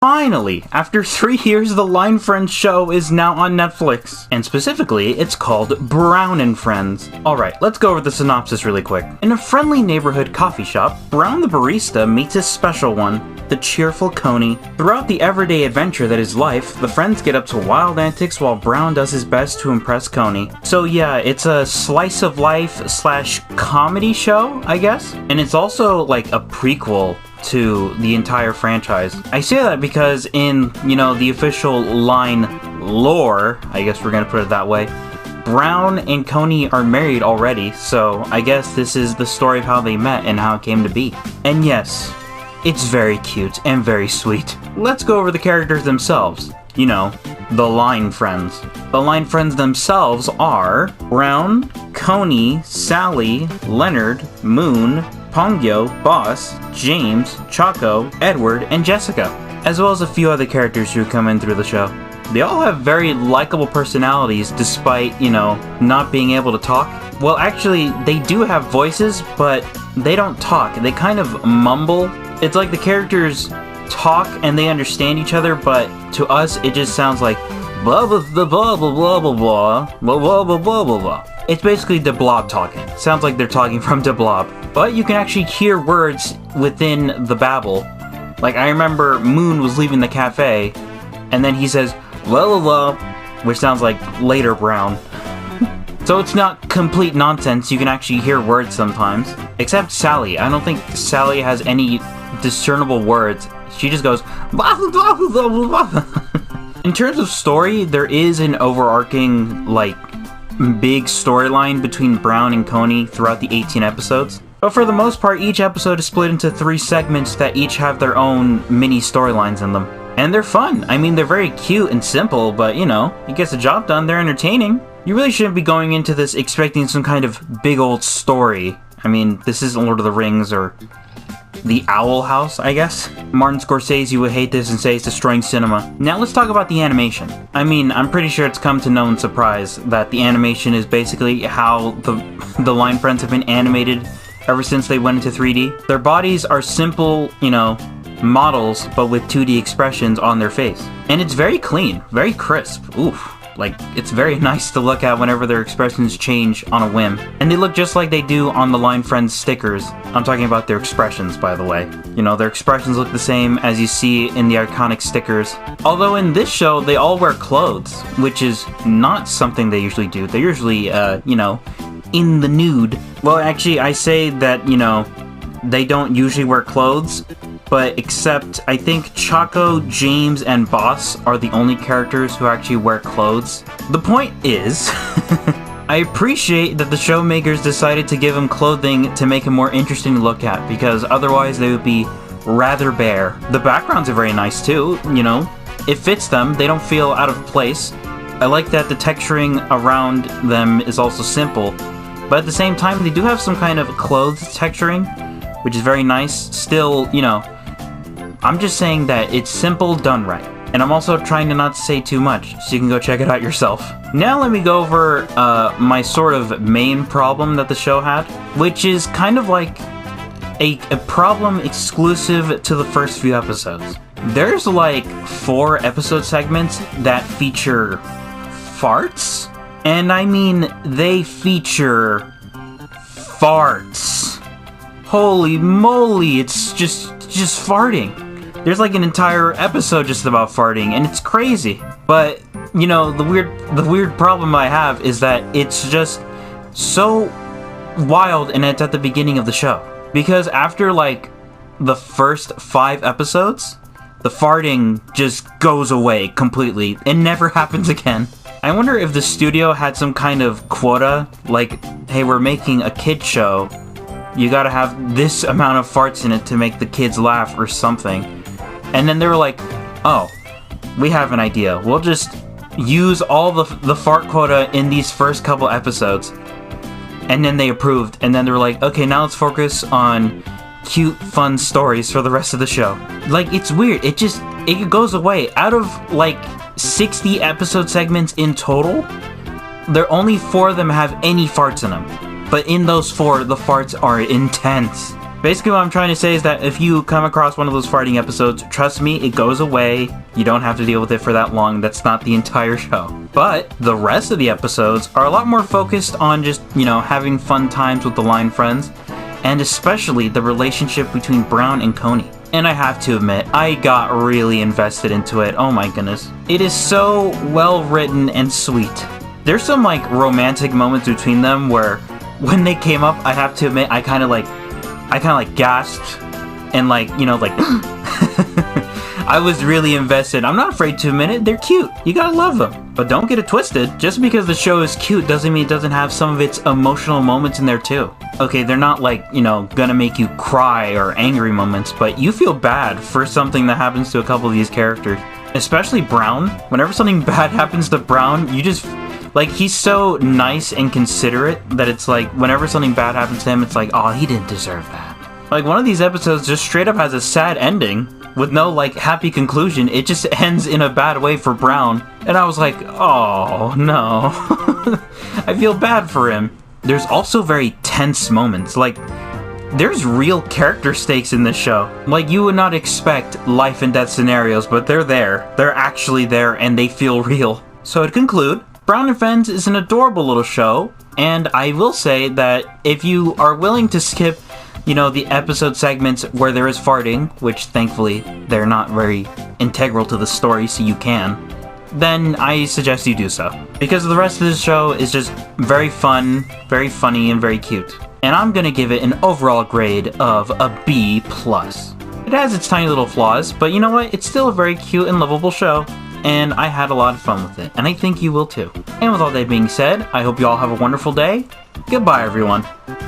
Finally, after 3 years, the Line Friends show is now on Netflix. And specifically, it's called Brown and Friends. Alright, let's go over the synopsis really quick. In a friendly neighborhood coffee shop, Brown the barista meets his special one, the cheerful Coney. Throughout the everyday adventure that is life, the friends get up to wild antics while Brown does his best to impress Coney. So yeah, it's a slice of life / comedy show, I guess? And it's also like a prequel to the entire franchise. I say that because in, the official Line lore, I guess we're gonna put it that way, Brown and Coney are married already, so I guess this is the story of how they met and how it came to be. And yes, it's very cute and very sweet. Let's go over the characters themselves. The Line Friends. The Line Friends themselves are Brown, Coney, Sally, Leonard, Moon, Ponyo, Boss, James, Choco, Edward, and Jessica, as well as a few other characters who come in through the show. They all have very likable personalities despite, not being able to talk. Well, actually, they do have voices, but they don't talk. They kind of mumble. It's like the characters talk and they understand each other, but to us, it just sounds like blah blah blah blah blah blah blah blah blah blah blah blah blah. It's basically the Blob talking. Sounds like they're talking from the Blob. But you can actually hear words within the babble. Like, I remember Moon was leaving the cafe, and then he says, la la la, which sounds like later Brown. So it's not complete nonsense, you can actually hear words sometimes. Except Sally. I don't think Sally has any discernible words. She just goes, blah blah blah blah blah blah. In terms of story, there is an overarching, big storyline between Brown and Coney throughout the 18 episodes. But for the most part, each episode is split into 3 segments that each have their own mini storylines in them. And they're fun. I mean, they're very cute and simple, but it gets the job done. They're entertaining. You really shouldn't be going into this expecting some kind of big old story. I mean, this isn't Lord of the Rings or The Owl House, I guess. Martin Scorsese would hate this and say it's destroying cinema. Now let's talk about the animation. I mean, I'm pretty sure it's come to no one's surprise that the animation is basically how the Line Friends have been animated ever since they went into 3D. Their bodies are simple, models, but with 2D expressions on their face. And it's very clean, very crisp. Oof. It's very nice to look at whenever their expressions change on a whim. And they look just like they do on the Line Friends stickers. I'm talking about their expressions, by the way. Their expressions look the same as you see in the iconic stickers. Although in this show, they all wear clothes, which is not something they usually do. They're usually, in the nude. Well, actually, I say that, they don't usually wear clothes, but except, I think Choco, James, and Boss are the only characters who actually wear clothes. The point is, I appreciate that the show makers decided to give them clothing to make them more interesting to look at, because otherwise they would be rather bare. The backgrounds are very nice too, it fits them, they don't feel out of place. I like that the texturing around them is also simple, but at the same time they do have some kind of clothes texturing, which is very nice. Still, I'm just saying that it's simple done right. And I'm also trying to not say too much, so you can go check it out yourself. Now let me go over my sort of main problem that the show had, which is kind of like a problem exclusive to the first few episodes. There's 4 episode segments that feature farts, and I mean they feature farts. Holy moly, it's just farting. There's an entire episode just about farting, and it's crazy. But, the weird problem I have is that it's just so wild, and it's at the beginning of the show. Because after, the first 5 episodes, the farting just goes away completely. It never happens again. I wonder if the studio had some kind of quota, hey, we're making a kid show. You gotta have this amount of farts in it to make the kids laugh or something. And then they were like, oh, we have an idea. We'll just use all the fart quota in these first couple episodes. And then they approved. And then they were like, okay, now let's focus on cute, fun stories for the rest of the show. It's weird. It goes away. Out of, 60 episode segments in total, only 4 of them have any farts in them. But in those 4, the farts are intense. Basically, what I'm trying to say is that if you come across one of those farting episodes, trust me, it goes away. You don't have to deal with it for that long. That's not the entire show. But the rest of the episodes are a lot more focused on just, having fun times with the line friends, and especially the relationship between Brown and Coney. And I have to admit, I got really invested into it. Oh my goodness. It is so well written and sweet. There's some romantic moments between them where when they came up, I have to admit, I kind of gasped and I was really invested. I'm not afraid to admit it, they're cute. You gotta love them. But don't get it twisted. Just because the show is cute doesn't mean it doesn't have some of its emotional moments in there too. Okay, they're not gonna make you cry or angry moments, but you feel bad for something that happens to a couple of these characters. Especially Brown. Whenever something bad happens to Brown, you just... he's so nice and considerate that it's whenever something bad happens to him, it's oh, he didn't deserve that. One of these episodes just straight up has a sad ending with no, happy conclusion. It just ends in a bad way for Brown. And I was like, oh, no. I feel bad for him. There's also very tense moments. There's real character stakes in this show. You would not expect life and death scenarios, but they're there. They're actually there, and they feel real. So to conclude, Brown and Friends is an adorable little show, and I will say that if you are willing to skip, the episode segments where there is farting, which thankfully they're not very integral to the story, so you can, then I suggest you do so. Because the rest of this show is just very fun, very funny, and very cute. And I'm gonna give it an overall grade of a B+. It has its tiny little flaws, but you know what? It's still a very cute and lovable show. And I had a lot of fun with it, and I think you will too. And with all that being said, I hope you all have a wonderful day. Goodbye, everyone.